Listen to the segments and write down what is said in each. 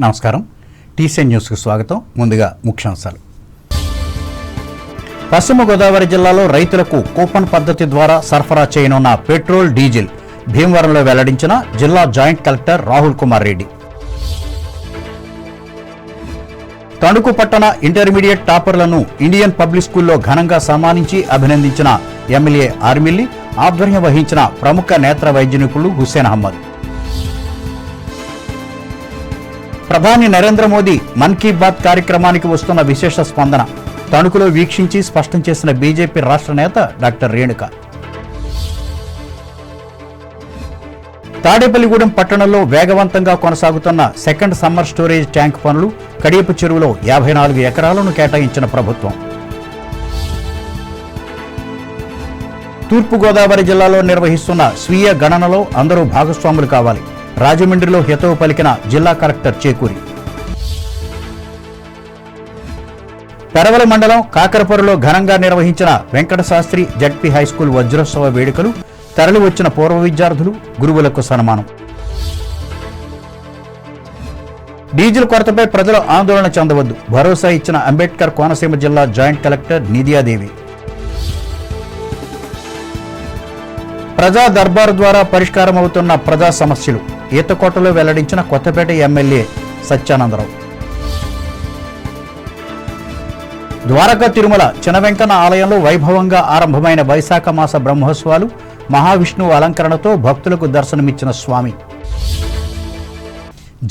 నమస్కారం. టీసీఎన్ న్యూస్కు స్వాగతం. ముందుగా ముఖ్యాంశాలు. పశ్చిమ గోదావరి జిల్లాలో రైతులకు కూపన్ పద్ధతి ద్వారా సరఫరా చేయనున్న పెట్రోల్, డీజిల్ భీమవరంలో వెల్లడించిన జిల్లా జాయింట్ కలెక్టర్ రాహుల్ కుమార్ రెడ్డి. తణుకు పట్టణ ఇంటర్మీడియట్ టాపర్లను ఇండియన్ పబ్లిక్ స్కూల్లో ఘనంగా సన్మానించి అభినందించిన ఎమ్మెల్యే ఆర్మిల్లి, ఆధ్వర్యం వహించిన ప్రముఖ నేత్ర వైద్య నిపుణులు హుస్సేన్ అహ్మద్. ప్రధాని నరేంద్ర మోదీ మన్ కీ బాత్ కార్యక్రమానికి వస్తున్న విశేష స్పందన. తణుకులో వీక్షించి స్పష్టం చేసిన బీజేపీ రాష్ట్ర నేత డాక్టర్ రేణుక. తాడేపల్లిగూడెం పట్టణంలో వేగవంతంగా కొనసాగుతున్న సెకండ్ సమ్మర్ స్టోరేజ్ ట్యాంక్ పనులు. కడియపు చెరువులో 54 ఎకరాలను కేటాయించిన ప్రభుత్వం. తూర్పుగోదావరి జిల్లాలో నిర్వహిస్తున్న స్వీయ గణనలో అందరూ భాగస్వాములు కావాలి. రాజమండ్రిలో హితవు పలికిన జిల్లా కలెక్టర్ చేకూరి. పెరవల మండలం కాకరపరులో ఘనంగా నిర్వహించిన వెంకటశాస్త్రి జడ్పీ హైస్కూల్ వజ్రోత్సవ వేడుకలు. తరలి వచ్చిన పూర్వ విద్యార్థులు, గురువులకు సన్మానం. డీజిల్ కొరతపై ప్రజలు ఆందోళన చెందవద్దు. భరోసా ఇచ్చిన అంబేద్కర్ కోనసీమ జిల్లా జాయింట్ కలెక్టర్ నిధియాదేవి. ప్రజా దర్బారు ద్వారా పరిష్కారం అవుతున్న ప్రజా సమస్యలు. ఈతకోటలో వెల్లడించిన కొత్తపేట ఎమ్మెల్యే సత్యానందరావు. ద్వారకా తిరుమల చిన్న వెంకన్న ఆలయంలో వైభవంగా ఆరంభమైన వైశాఖ మాస బ్రహ్మోత్సవాలు. మహావిష్ణువు అలంకరణతో భక్తులకు దర్శనమిచ్చిన స్వామి.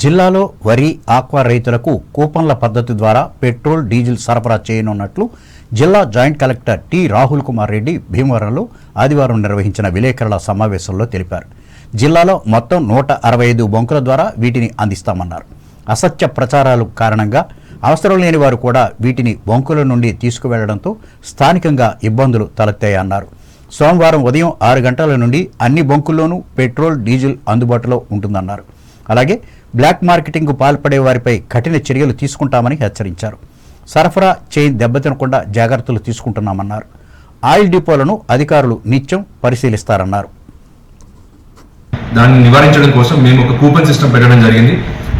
జిల్లాలో వరి, ఆక్వా రైతులకు కూపన్ల పద్ధతి ద్వారా పెట్రోల్, డీజిల్ సరఫరా చేయనున్నట్లు జిల్లా joint collector T Rahul Kumar Reddy భీమవరంలో ఆదివారం నిర్వహించిన విలేకరుల సమావేశంలో తెలిపారు. జిల్లాలో మొత్తం 165 బంకుల ద్వారా వీటిని అందిస్తామన్నారు. అసత్య ప్రచారాల కారణంగా అవసరం లేని వారు కూడా వీటిని బంకుల నుండి తీసుకువెళ్లడంతో స్థానికంగా ఇబ్బందులు తలెత్తాయన్నారు. సోమవారం ఉదయం 6 గంటల నుండి అన్ని బంకుల్లోనూ పెట్రోల్, డీజిల్ అందుబాటులో ఉంటుందన్నారు. అలాగే బ్లాక్ మార్కెటింగ్కు పాల్పడే వారిపై కఠిన చర్యలు తీసుకుంటామని హెచ్చరించారు. సరఫరా చైన్ దెబ్బతినకుండా జాగ్రత్తలు తీసుకుంటున్నామన్నారు. ఆయిల్ డిపోలను అధికారులు నిత్యం పరిశీలిస్తారన్నారు. దాన్ని నివారించడం కోసం మేము ఒక కూపన్ సిస్టమ్ పెట్టడం జరిగింది.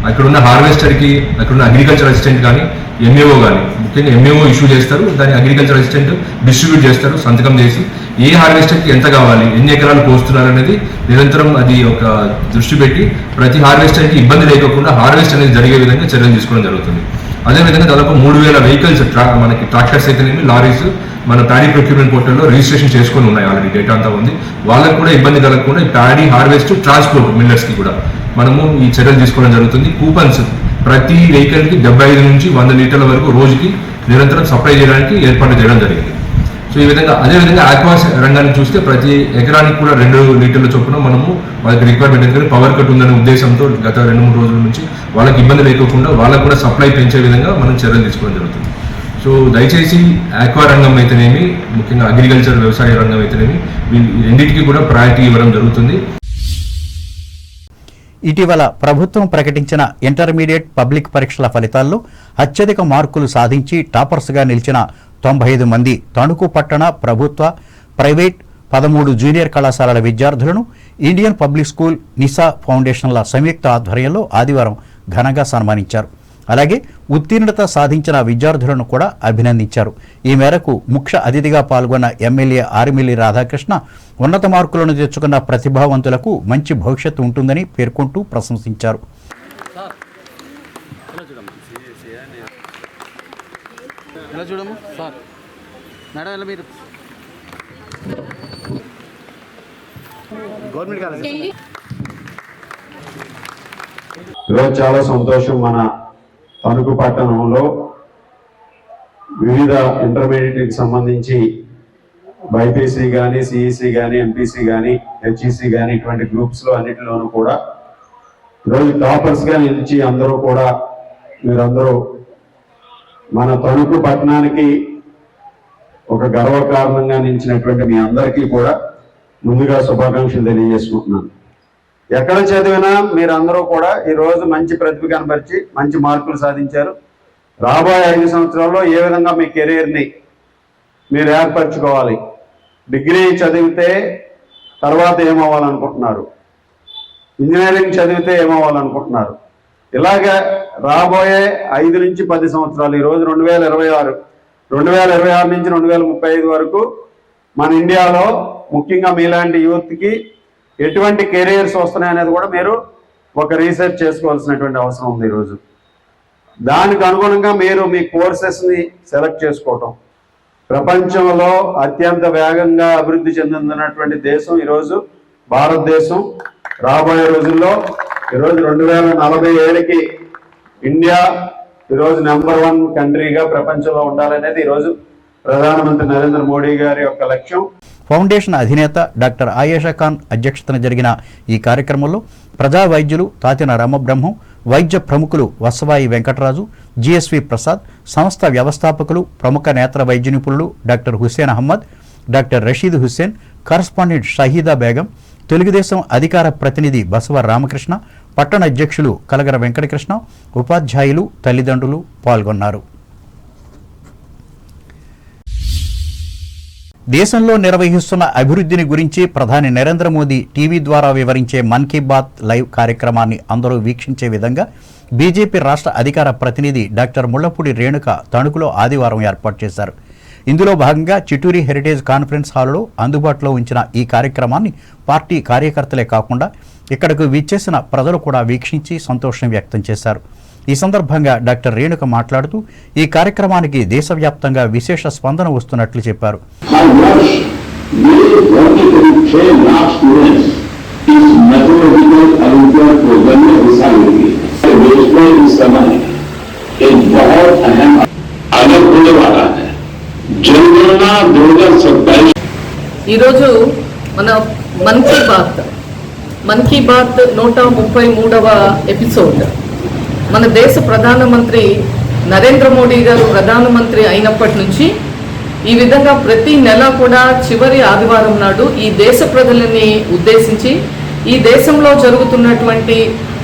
అక్కడున్న హార్వెస్టర్కి, అక్కడున్న అగ్రికల్చర్ అసిస్టెంట్ కానీ, ఎంఏఓ కానీ, ముఖ్యంగా ఎంఏఓ ఇష్యూ చేస్తారు, దాన్ని అగ్రికల్చర్ అసిస్టెంట్ డిస్ట్రిబ్యూట్ చేస్తారు సంతకం చేసి. ఏ హార్వెస్టర్కి ఎంత కావాలి, ఎన్ని ఎకరాలు పోస్తున్నారు అనేది నిరంతరం అది ఒక దృష్టి పెట్టి ప్రతి హార్వెస్టర్కి ఇబ్బంది లేకుండా హార్వెస్ట్ అనేది జరిగే విధంగా చర్యలు తీసుకోవడం జరుగుతుంది. అదేవిధంగా దాదాపు 3000 వెహికల్స్ మనకి ట్రాక్టర్స్ అయితేనేమి, లారీస్ మన ప్యాడీ ప్రొక్యూర్మెంట్ పోర్టల్లో రిజిస్ట్రేషన్ చేసుకొని ఉన్నాయి. ఆల్రెడీ డేటా అంతా ఉంది. వాళ్ళకు కూడా ఇబ్బంది కలగకుండా ఈ ప్యాడీ హార్వెస్ట్, ట్రాన్స్పోర్ట్ మిల్లర్స్కి కూడా మనము ఈ చర్యలు తీసుకోవడం జరుగుతుంది. కూపన్స్ ప్రతి వెహికల్కి 75 నుంచి 100 లీటర్ల వరకు రోజుకి నిరంతరం సప్లై చేయడానికి ఏర్పాటు చేయడం జరిగింది. సో ఈ విధంగా అదేవిధంగా ఆక్వాస్ రంగాన్ని చూస్తే ప్రతి ఎకరానికి కూడా 2 లీటర్ల చొప్పున మనము వాళ్ళకి రిక్వైర్మెంట్, ఎందుకంటే పవర్ కట్ ఉందనే ఉద్దేశంతో గత 2-3 రోజుల నుంచి వాళ్ళకి ఇబ్బంది లేకుండా వాళ్ళకు కూడా సప్లై పెంచే విధంగా మనం చర్యలు తీసుకోవడం జరుగుతుంది. సో దయచేసి ఆక్వా రంగం అయితేనేమి, ముఖ్యంగా అగ్రికల్చర్ వ్యవసాయ రంగం అయితేనేమి, రెండింటికి కూడా ప్రయారిటీ ఇవ్వడం జరుగుతుంది. ఇటీవల ప్రభుత్వం ప్రకటించిన ఇంటర్మీడియట్ పబ్లిక్ పరీక్షల ఫలితాల్లో అత్యధిక మార్కులు సాధించి టాపర్స్గా నిలిచిన 95 మంది తణుకు పట్టణ ప్రభుత్వ, ప్రైవేట్ 13 జూనియర్ కళాశాలల విద్యార్థులను ఇండియన్ పబ్లిక్ స్కూల్, నిసా ఫౌండేషన్ల సంయుక్త ఆధ్వర్యంలో ఆదివారం ఘనంగా సన్మానించారు. అలాగే ఉత్తీర్ణత సాధించిన విద్యార్థులను కూడా అభినందించారు. ఈ మేరకు ముఖ్య అతిథిగా పాల్గొన్న ఎమ్మెల్యే ఆర్మిల్లి రాధాకృష్ణ ఉన్నత మార్కులను తెచ్చుకున్న ప్రతిభావంతులకు మంచి భవిష్యత్తు ఉంటుందని పేర్కొంటూ ప్రశంసించారు. ఈరోజు చాలా సంతోషం. మన తణుకు పట్టణంలో వివిధ ఇంటర్మీడియట్కి సంబంధించి బైపీసీ కానీ, సిఈసి కానీ, ఎంపీసీ కానీ, హెచ్ఈసి కానీ ఇటువంటి గ్రూప్స్లో అన్నిటిలోనూ కూడా ఈరోజు టాపర్స్గా నిలిచి అందరూ కూడా మీరందరూ మన తణుకు పట్టణానికి ఒక గర్వకారణంగా నిలిచినటువంటి మీ అందరికీ కూడా ముందుగా శుభాకాంక్షలు తెలియజేసుకుంటున్నాను. ఎక్కడ చదివినా మీరందరూ కూడా ఈరోజు మంచి ప్రతిభ కనబరిచి మంచి మార్కులు సాధించారు. రాబోయే 5 సంవత్సరాల్లో ఏ విధంగా మీ కెరీర్ని మీరు ఏర్పరచుకోవాలి, డిగ్రీ చదివితే తర్వాత ఏమవ్వాలనుకుంటున్నారు, ఇంజనీరింగ్ చదివితే ఏమవ్వాలనుకుంటున్నారు, ఇలాగే రాబోయే 5 నుంచి 10 సంవత్సరాలు, ఈరోజు 2026 నుంచి 2035 వరకు మన ఇండియాలో ముఖ్యంగా మీలాంటి యూత్కి ఎటువంటి కెరియర్స్ వస్తున్నాయి అనేది కూడా మీరు ఒక రీసెర్చ్ చేసుకోవాల్సినటువంటి అవసరం ఉంది. ఈరోజు దానికి అనుగుణంగా మీరు మీ కోర్సెస్ని సెలెక్ట్ చేసుకోవటం. ప్రపంచంలో అత్యంత వేగంగా అభివృద్ధి చెందుతున్నటువంటి దేశం ఈరోజు భారతదేశం. రాబోయే రోజుల్లో ఈరోజు 2047కి ఇండియా ఈరోజు నెంబర్ 1 కంట్రీగా ప్రపంచంలో ఉండాలనేది ఈరోజు ప్రధానమంత్రి నరేంద్ర మోడీ గారి యొక్క లక్ష్యం. ఫౌండేషన్ అధినేత డాక్టర్ ఆయేషా ఖాన్ అధ్యక్షతన జరిగిన ఈ కార్యక్రమంలో ప్రజా వైద్యులు తాతిన రామబ్రహ్మం, వైద్య ప్రముఖులు వసవాయి వెంకటరాజు, జిఎస్వి ప్రసాద్, సంస్థ వ్యవస్థాపకులు ప్రముఖ నేత్ర వైద్య నిపుణులు doctor Hussain Ahmed, doctor Rasheed Hussain, correspondent Shahida Begum, Telugu Desam అధికార ప్రతినిధి బసవ రామకృష్ణ, పట్టణ అధ్యక్షులు కలగర వెంకటకృష్ణ, ఉపాధ్యాయులు, తల్లిదండ్రులు పాల్గొన్నారు. దేశంలో నిర్వహిస్తున్న అభివృద్ధిని గురించి ప్రధాని నరేంద్ర మోదీ టీవీ ద్వారా వివరించే మన్ కీ బాత్ లైవ్ కార్యక్రమాన్ని అందరూ వీక్షించే విధంగా బీజేపీ రాష్ట్ర అధికార ప్రతినిధి డాక్టర్ ముళ్లపూడి రేణుక తణుకులో ఆదివారం ఏర్పాటు చేశారు. ఇందులో భాగంగా చిట్టూరి హెరిటేజ్ కాన్ఫరెన్స్ హాల్లో అందుబాటులో ఉంచిన ఈ కార్యక్రమాన్ని పార్టీ కార్యకర్తలే కాకుండా ఇక్కడకు విచ్చేసిన ప్రజలు కూడా వీక్షించి సంతోషం వ్యక్తం చేశారు. ఈ సందర్భంగా డాక్టర్ రేణుక మాట్లాడుతూ ఈ కార్యక్రమానికి దేశవ్యాప్తంగా విశేష స్పందన వస్తున్నట్లు చెప్పారు. ఈరోజు మన మన్ కీ బాత్ 133వ ఎపిసోడ్. మన దేశ ప్రధానమంత్రి నరేంద్ర మోడీ గారు ప్రధానమంత్రి అయినప్పటి నుంచి ఈ విధంగా ప్రతి నెల కూడా చివరి ఆదివారం నాడు ఈ దేశ ప్రజలని ఉద్దేశించి ఈ దేశంలో జరుగుతున్నటువంటి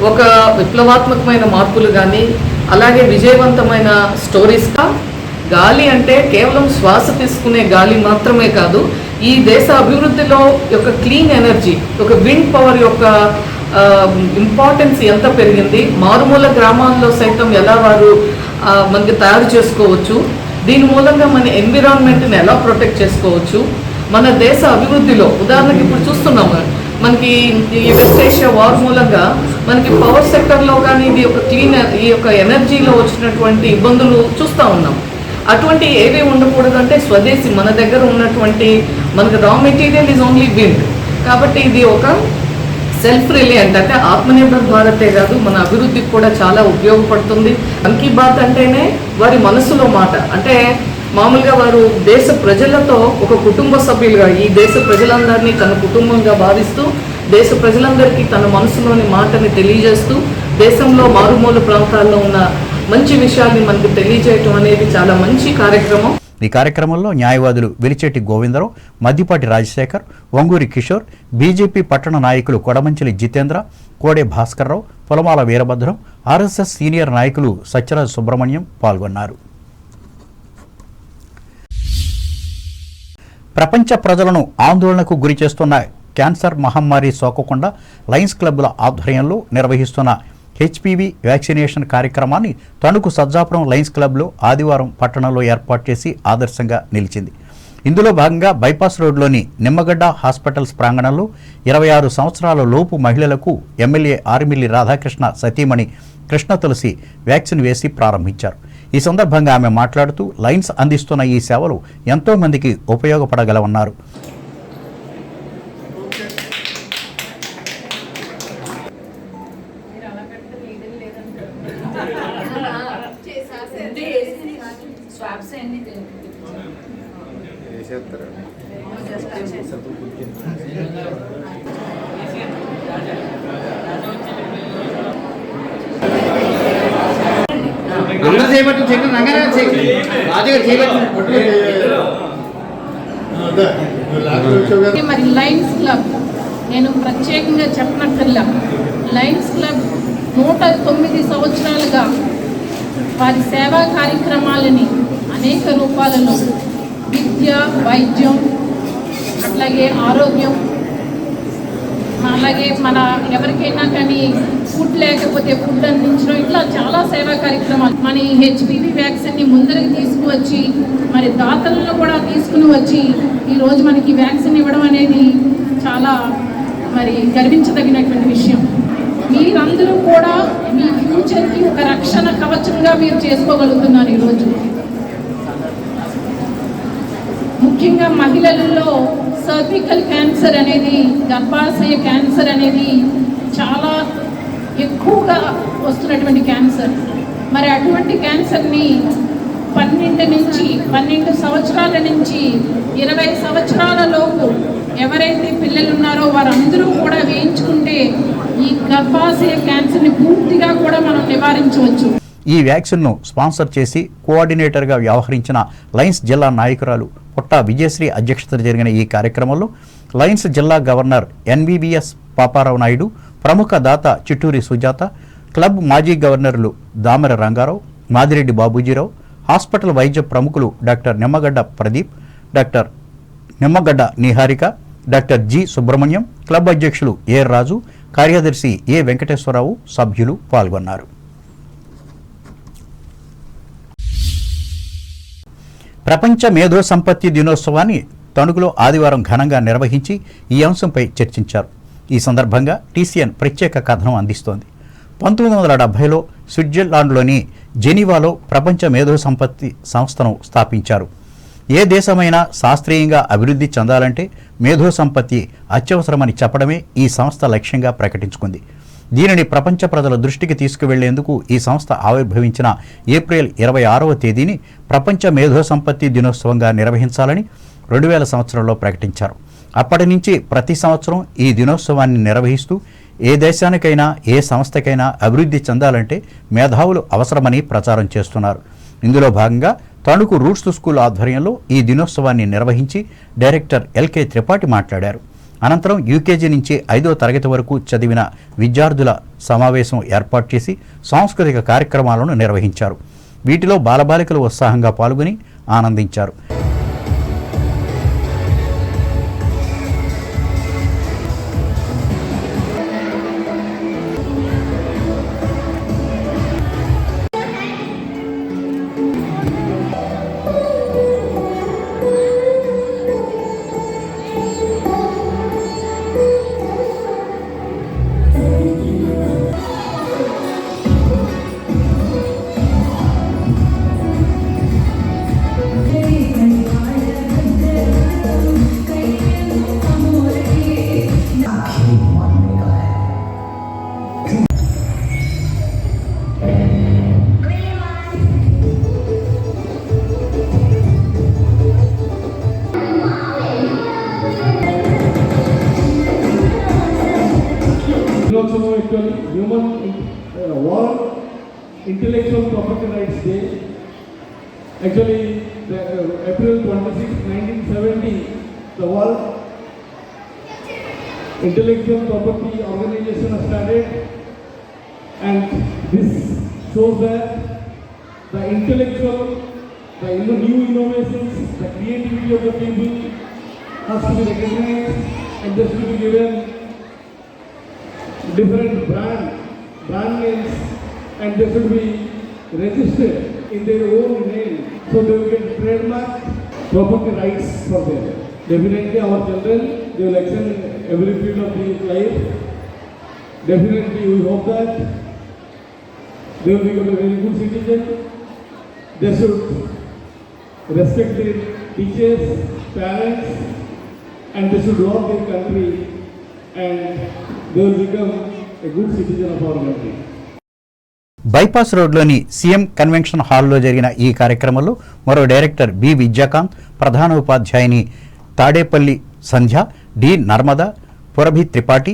ఒక విప్లవాత్మకమైన మార్పులు కానీ అలాగే విజయవంతమైన స్టోరీస్గా గాలి అంటే కేవలం శ్వాస తీసుకునే గాలి మాత్రమే కాదు, ఈ దేశ అభివృద్ధిలో యొక్క క్లీన్ ఎనర్జీ, ఒక విండ్ పవర్ యొక్క ఇంపార్టెన్స్ ఎంత పెరిగింది, మారుమూల గ్రామాల్లో సైతం ఎలా వారు మనకి తయారు చేసుకోవచ్చు, దీని మూలంగా మన ఎన్విరాన్మెంట్ని ఎలా ప్రొటెక్ట్ చేసుకోవచ్చు, మన దేశ అభివృద్ధిలో ఉదాహరణకి ఇప్పుడు చూస్తున్నాము మనకి ఈ వెస్ట్ ఏషియా వార్ మూలంగా మనకి పవర్ సెక్టర్లో కానీ ఇది ఒక క్లీన్ ఈ యొక్క ఎనర్జీలో వచ్చినటువంటి ఇబ్బందులు చూస్తూ ఉన్నాం. అటువంటి ఏవి ఉండకూడదు అంటే స్వదేశీ మన దగ్గర ఉన్నటువంటి మనకి raw material is only wind. కాబట్టి ఇది ఒక సెల్ఫ్ రిలయంట్ అంటే ఆత్మనిర్భర్ భారతే కాదు మన అభివృద్ధికి కూడా చాలా ఉపయోగపడుతుంది. మన్ కీ బాత్ అంటేనే వారి మనసులో మాట, అంటే మామూలుగా వారు దేశ ప్రజలతో ఒక కుటుంబ సభ్యులుగా ఈ దేశ ప్రజలందరినీ తన కుటుంబంగా భావిస్తూ దేశ ప్రజలందరికీ తన మనసులోని మాటని తెలియజేస్తూ దేశంలో మారుమూల ప్రాంతాల్లో ఉన్న మంచి విషయాల్ని మనకు తెలియజేయటం అనేది చాలా మంచి కార్యక్రమం. ఈ కార్యక్రమంలో న్యాయవాదులు వెలిచేటి గోవిందరావు, మద్దిపాటి రాజశేఖర్, వంగూరి కిషోర్, బీజేపీ పట్టణ నాయకులు కొడమంచిలి జితేంద్ర, కోడే భాస్కర్రావు, పొలమాల వీరభద్రం, ఆర్ఎస్ఎస్ సీనియర్ నాయకులు సత్యరాజ్ సుబ్రహ్మణ్యం పాల్గొన్నారు. ప్రపంచ ప్రజలను ఆందోళనకు గురి చేస్తున్న క్యాన్సర్ మహమ్మారి సోకకుండా లయన్స్ క్లబ్ల ఆధ్వర్యంలో నిర్వహిస్తున్న హెచ్పివి వ్యాక్సినేషన్ కార్యక్రమాన్ని తణుకు సజ్జాపురం లయన్స్ క్లబ్లో ఆదివారం పట్టణంలో ఏర్పాటు చేసి ఆదర్శంగా నిలిచింది. ఇందులో భాగంగా బైపాస్ రోడ్లోని నిమ్మగడ్డ హాస్పిటల్స్ ప్రాంగణంలో 26 సంవత్సరాల లోపు మహిళలకు ఎమ్మెల్యే ఆర్మిల్లి రాధాకృష్ణ సతీమణి కృష్ణ తులసి వ్యాక్సిన్ వేసి ప్రారంభించారు. ఈ సందర్భంగా ఆమె మాట్లాడుతూ లయన్స్ అందిస్తున్న ఈ సేవలు ఎంతో మందికి ఉపయోగపడగలవన్నారు. మరి లయన్స్ క్లబ్ నేను ప్రత్యేకంగా చెప్పనక్కర్లా, లయన్స్ క్లబ్ 109 సంవత్సరాలుగా వారి సేవా కార్యక్రమాలని అనేక రూపాలలో విద్య, వైద్యం, అట్లాగే ఆరోగ్యం, అలాగే మన ఎవరికైనా కానీ ఫుడ్ లేకపోతే ఫుడ్ అందించడం, ఇట్లా చాలా సేవా కార్యక్రమాలు. మన ఈ హెచ్పివి వ్యాక్సిన్ని ముందరికి తీసుకువచ్చి మరి దాతలను కూడా తీసుకుని వచ్చి ఈరోజు మనకి వ్యాక్సిన్ ఇవ్వడం అనేది చాలా మరి గర్వించదగినటువంటి విషయం. మీరందరూ కూడా మీ ఫ్యూచర్కి ఒక రక్షణ కవచంగా మీరు చేసుకోగలుగుతున్నారు. ఈరోజు ముఖ్యంగా మహిళలలో సర్వికల్ క్యాన్సర్ అనేది, గర్భాశయ క్యాన్సర్ అనేది చాలా ఎక్కువగా వస్తున్నటువంటి క్యాన్సర్. మరి అటువంటి క్యాన్సర్ని 12 సంవత్సరాల నుంచి 20 సంవత్సరాల లోపు ఎవరైతే పిల్లలు ఉన్నారో వారందరూ కూడా వేయించుకుంటే ఈ గర్భాశయ క్యాన్సర్ని పూర్తిగా కూడా మనం నివారించవచ్చు. ఈ వ్యాక్సిన్ను స్పాన్సర్ చేసి కోఆర్డినేటర్గా వ్యవహరించిన లయన్స్ జిల్లా నాయకురాలు పుట్టా విజయశ్రీ అధ్యక్షతన జరిగిన ఈ కార్యక్రమంలో లయన్స్ జిల్లా గవర్నర్ ఎన్వీబీఎస్ పాపారావు నాయుడు, ప్రముఖ దాత చిట్టూరి సుజాత, క్లబ్ మాజీ గవర్నర్లు దామెర రంగారావు, మాదిరెడ్డి బాబూజీరావు, హాస్పిటల్ వైద్య ప్రముఖులు doctor Nimmagadda Pradeep, doctor Nimmagadda Niharika, doctor G Subrahmanyam, club అధ్యక్షులు ఏ రాజు, కార్యదర్శి ఏ వెంకటేశ్వరరావు, సభ్యులు పాల్గొన్నారు. ప్రపంచ మేధో సంపత్తి దినోత్సవాన్ని తణుకులో ఆదివారం ఘనంగా నిర్వహించి ఈ అంశంపై చర్చించారు. ఈ సందర్భంగా టీసీఎన్ ప్రత్యేక కథనం అందిస్తోంది. 1970లో స్విట్జర్లాండ్లోని జెనీవాలో ప్రపంచ మేధో సంపత్తి సంస్థను స్థాపించారు. ఏ దేశమైనా శాస్త్రీయంగా అభివృద్ధి చెందాలంటే మేధో సంపత్తి అత్యవసరమని చెప్పడమే ఈ సంస్థ లక్ష్యంగా ప్రకటించుకుంది. దీనిని ప్రపంచ ప్రజల దృష్టికి తీసుకువెళ్లేందుకు ఈ సంస్థ ఆవిర్భవించిన ఏప్రిల్ 26వ తేదీని ప్రపంచ మేధో సంపత్తి దినోత్సవంగా నిర్వహించాలని 2000 సంవత్సరంలో ప్రకటించారు. అప్పటి నుంచి ప్రతి సంవత్సరం ఈ దినోత్సవాన్ని నిర్వహిస్తూ ఏ దేశానికైనా ఏ సంస్థకైనా అభివృద్ధి చెందాలంటే మేధావులు అవసరమని ప్రచారం చేస్తున్నారు. ఇందులో భాగంగా తణుకు రూట్స్ స్కూల్ ఆధ్వర్యంలో ఈ దినోత్సవాన్ని నిర్వహించి డైరెక్టర్ ఎల్కే త్రిపాఠి మాట్లాడారు. అనంతరం యూకేజీ నుంచి 5వ తరగతి వరకు చదివిన విద్యార్థుల సమావేశం ఏర్పాటు చేసి సాంస్కృతిక కార్యక్రమాలను నిర్వహించారు. వీటిలో బాలబాలికలు ఉత్సాహంగా పాల్గొని ఆనందించారు. Human World Intellectual Property Rights Day. Actually, April 26, 1970, the World Intellectual Property Organization was started, and this shows that the intellectual, the new innovations, the creativity of the people has to be recognized, and this will be given different brand names, and they should be registered in their own name, so they will get trademark property rights for them. Definitely our children, they will excel in every field of their life. Definitely we hope that they will become a very good citizen. They should respect their teachers, parents, and they should love their country, and they will become a good citizen of our country. Bypass రోడ్లోని CM convention హాల్లో జరిగిన ఈ కార్యక్రమంలో మరో director B Vidyakant, ప్రధాన ఉపాధ్యాయుని Tadepalli Sandhya, D Narmada, Purabhi Tripathi,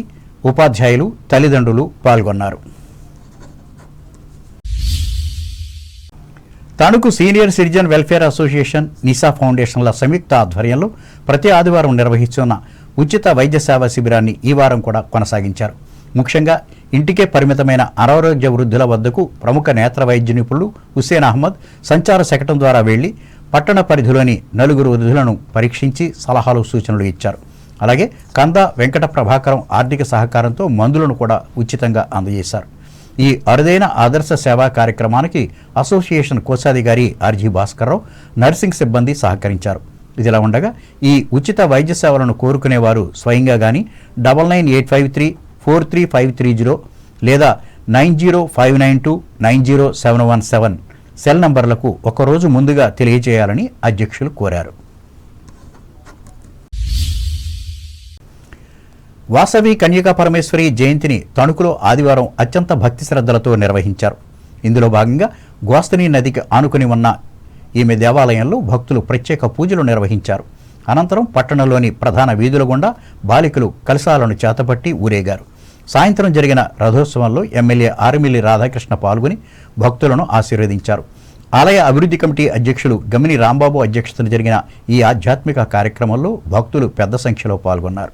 ఉపాధ్యాయులు, తల్లిదండ్రులు పాల్గొన్నారు. Tanuku senior citizen welfare association, Nisa ఫౌండేషన్ల సంయుక్త ఆధ్వర్యంలో ప్రతి ఆదివారం నిర్వహిస్తున్న ఉచిత వైద్య సేవా శిబిరాన్ని ఈ వారం కూడా కొనసాగించారు. ముఖ్యంగా ఇంటికే పరిమితమైన అనారోగ్య వృద్ధుల వద్దకు ప్రముఖ నేత్ర వైద్య నిపుణులు హుస్సేన్ అహ్మద్ సంచార శకటం ద్వారా వెళ్లి పట్టణ పరిధిలోని 4 వృద్ధులను పరీక్షించి సలహాలు సూచనలు ఇచ్చారు. అలాగే కంద వెంకట ప్రభాకరం ఆర్థిక సహకారంతో మందులను కూడా ఉచితంగా అందజేశారు. ఈ అరుదైన ఆదర్శ సేవా కార్యక్రమానికి అసోసియేషన్ కోశాధికారి ఆర్జీ భాస్కర్రావు, నర్సింగ్ సిబ్బంది సహకరించారు. ఇదిలా ఉండగా ఈ ఉచిత వైద్య సేవలను కోరుకునేవారు స్వయంగా కానీ 9985343530 లేదా 9059290717 సెల్ నంబర్లకు ఒకరోజు ముందుగా తెలియజేయాలని అధ్యక్షులు కోరారు. వాసవి కన్యకా పరమేశ్వరి జయంతిని తణుకులో ఆదివారం అత్యంత భక్తి శ్రద్ధలతో నిర్వహించారు. ఇందులో భాగంగా గోస్తని నదికి ఆనుకుని ఉన్న ఈమె దేవాలయంలో భక్తులు ప్రత్యేక పూజలు నిర్వహించారు. అనంతరం పట్టణంలోని ప్రధాన వీధుల గుండా బాలికలు కలశాలను చేతపట్టి ఊరేగారు. సాయంత్రం జరిగిన రథోత్సవంలో ఎమ్మెల్యే ఆర్మిల్లి రాధాకృష్ణ పాల్గొని భక్తులను ఆశీర్వదించారు. ఆలయ అభివృద్ధి కమిటీ అధ్యక్షులు గమిని రాంబాబు అధ్యక్షతన జరిగిన ఈ ఆధ్యాత్మిక కార్యక్రమంలో భక్తులు పెద్ద సంఖ్యలో పాల్గొన్నారు.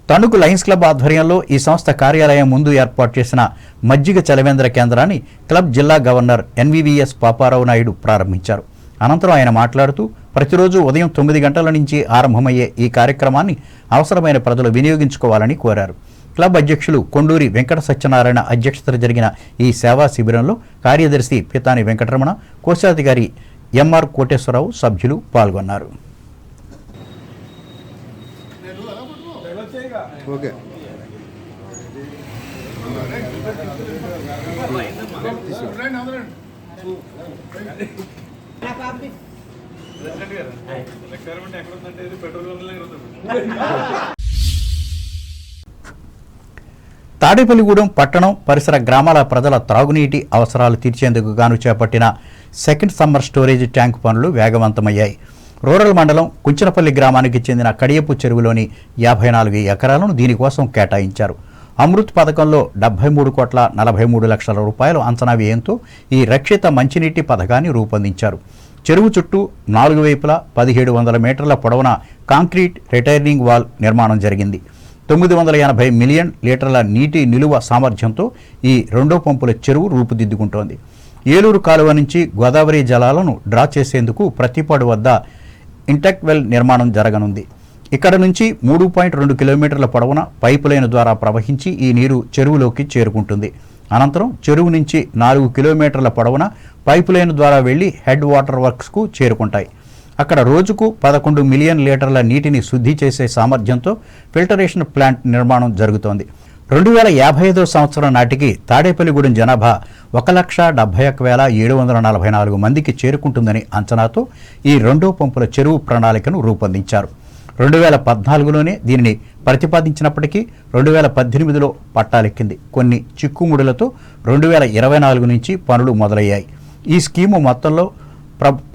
తణుకు లయన్స్ క్లబ్ ఆధ్వర్యంలో ఈ సంస్థ కార్యాలయం ముందు ఏర్పాటు చేసిన మజ్జిగ చలవేంద్ర కేంద్రాన్ని క్లబ్ జిల్లా గవర్నర్ ఎన్వీవీఎస్ పాపారావు నాయుడు ప్రారంభించారు. అనంతరం ఆయన మాట్లాడుతూ ప్రతిరోజు ఉదయం 9 గంటల నుంచి ఆరంభమయ్యే ఈ కార్యక్రమాన్ని అవసరమైన ప్రజలు వినియోగించుకోవాలని కోరారు. క్లబ్ అధ్యక్షులు కొండూరి వెంకట సత్యనారాయణ అధ్యక్షతన జరిగిన ఈ సేవా శిబిరంలో కార్యదర్శి పితాని వెంకటరమణ, కోశాధికారి ఎంఆర్ కోటేశ్వరరావు సభ్యులు పాల్గొన్నారు. ఓకే తాడేపల్లిగూడెం పట్టణం పరిసర గ్రామాల ప్రజల త్రాగునీటి అవసరాలు తీర్చేందుకు గాను చేపట్టిన సెకండ్ సమ్మర్ స్టోరేజ్ ట్యాంక్ పనులు వేగవంతమయ్యాయి. రూరల్ మండలం కుంచనపల్లి గ్రామానికి చెందిన కడియపు చెరువులోని 54 ఎకరాలను దీనికోసం కేటాయించారు. అమృత్ పథకంలో 73,43,00,000 రూపాయలు అంచనా వ్యయంతో ఈ రక్షిత మంచినీటి పథకాన్ని రూపొందించారు. చెరువు చుట్టూ 4 వైపులా 1700 మీటర్ల పొడవున కాంక్రీట్ రిటైర్నింగ్ వాల్ నిర్మాణం జరిగింది. 980 మిలియన్ లీటర్ల నీటి నిలువ సామర్థ్యంతో ఈ రెండో పంపుల చెరువు రూపుదిద్దుకుంటోంది. ఏలూరు కాలువ నుంచి గోదావరి జలాలను డ్రా చేసేందుకు ప్రతిపాడు వద్ద ఇంటెక్ వెల్ నిర్మాణం జరగనుంది. ఇక్కడ నుంచి 3.2 కిలోమీటర్ల పొడవున పైపు లైన్ ద్వారా ప్రవహించి ఈ నీరు చెరువులోకి చేరుకుంటుంది. అనంతరం చెరువు నుంచి 4 కిలోమీటర్ల పొడవున పైపు లైన్ ద్వారా వెళ్లి హెడ్ వాటర్ వర్క్స్కు చేరుకుంటాయి. అక్కడ రోజుకు 11 మిలియన్ లీటర్ల నీటిని శుద్ధి చేసే సామర్థ్యంతో ఫిల్టరేషన్ ప్లాంట్ నిర్మాణం జరుగుతోంది. 2055 సంవత్సరం నాటికి తాడేపల్లిగూడెం జనాభా 1,71,744 మందికి చేరుకుంటుందని అంచనాతో ఈ రెండో పంపుల చెరువు ప్రణాళికను రూపొందించారు. 2014లోనే దీనిని ప్రతిపాదించినప్పటికీ 2018లో పట్టాలెక్కింది. కొన్ని చిక్కుముడులతో 2024 నుంచి పనులు మొదలయ్యాయి. ఈ స్కీము మొత్తంలో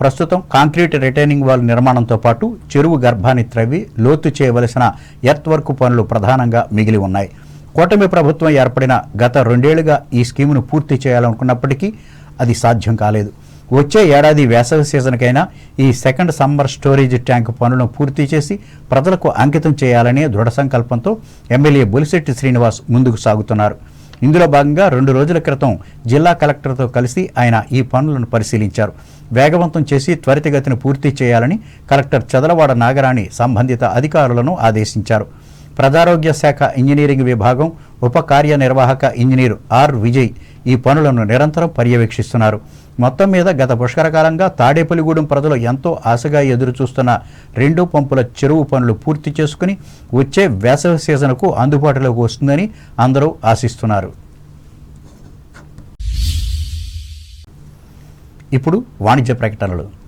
ప్రస్తుతం కాంక్రీట్ రిటైనింగ్ వాల్ నిర్మాణంతో పాటు చెరువు గర్భాన్ని త్రవ్వి లోతు చేయవలసిన ఎర్త్ వర్క్ పనులు ప్రధానంగా మిగిలి ఉన్నాయి. కూటమి ప్రభుత్వం ఏర్పడిన గత 2 ఏళ్లుగా ఈ స్కీమును పూర్తి చేయాలనుకున్నప్పటికీ అది సాధ్యం కాలేదు. వచ్చే ఏడాది వేసవి సీజన్కైనా ఈ సెకండ్ సమ్మర్ స్టోరేజ్ ట్యాంక్ పనులను పూర్తి చేసి ప్రజలకు అంకితం చేయాలనే దృఢ సంకల్పంతో ఎమ్మెల్యే బొలిశెట్టి శ్రీనివాస్ ముందుకు సాగుతున్నారు. ఇందులో భాగంగా 2 రోజుల క్రితం జిల్లా కలెక్టర్తో కలిసి ఆయన ఈ పనులను పరిశీలించారు. వేగవంతం చేసి త్వరితగతిని పూర్తి చేయాలని కలెక్టర్ చదలవాడ నాగరాణి సంబంధిత అధికారులను ఆదేశించారు. ప్రజారోగ్య శాఖ ఇంజనీరింగ్ విభాగం ఉప కార్యనిర్వాహక ఇంజనీర్ ఆర్ విజయ్ ఈ పనులను నిరంతరం పర్యవేక్షిస్తున్నారు. మొత్తం మీద గత పుష్కరకాలంగా తాడేపల్లిగూడెం ప్రజలు ఎంతో ఆశగా ఎదురుచూస్తున్న 2 పంపుల చెరువు పనులు పూర్తి చేసుకుని వచ్చే వేసవి సీజన్కు అందుబాటులోకి వస్తుందని అందరూ ఆశిస్తున్నారు. ఇప్పుడు వాణిజ్య ప్రకటనలు.